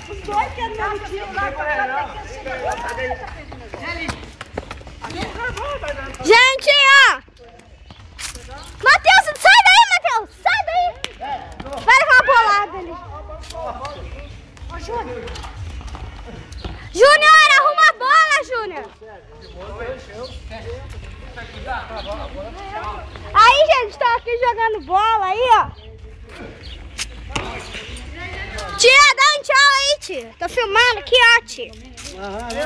Os dois que não tinham lá pra gente, ó! Matheus, sai daí, Matheus! Sai daí! Vai levar uma bolada ali. Ô, Júnior! Júnior, arruma a bola, Júnior! Aí, gente, estão aqui jogando bola aí, ó. Tia, dá um tchau aí, tia. Tô filmando aqui, ó, tia.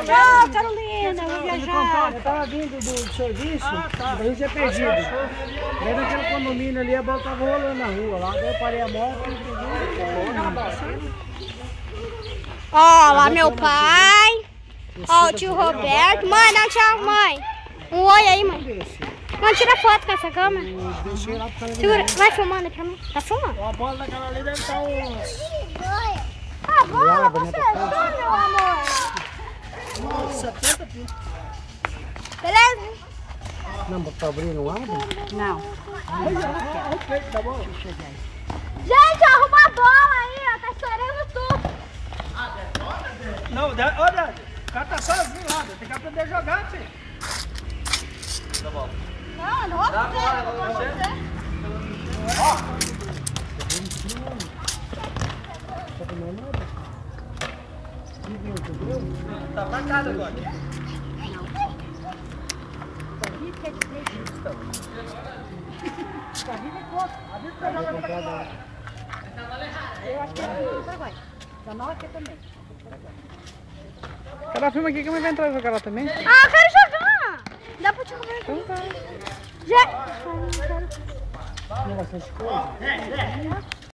Não, Carolina, eu vou viajar. Eu tava vindo do serviço, daí eu tinha perdido. Daí naquele condomínio ali, a bola tava rolando na rua lá, daí eu parei a moto e peguei. Ó, lá meu pai. Ó, o tio Roberto. Mãe, dá um tchau, mãe. Um oi aí, mãe. Mãe, tira foto com essa câmera. Segura, vai filmando aí pra mim. Tá filmando? A bola daquela ali deve estar uns... A bola, você achou, meu amor? 70 pinos. Beleza? Não, pra abrir não abre? Não. Tá bom? Gente, arruma a bola aí, ó. Tá estourando tudo. Não, olha, o cara tá sozinho lá, tem que aprender a jogar, filho. Não, não vou fazer, não vou fazer. Tá marcado agora. Cada filme aqui que vai entrar e jogar lá também? Ah, eu quero jogar. Dá pra te comer aqui. Então tá. Já... Tem bastante coisa.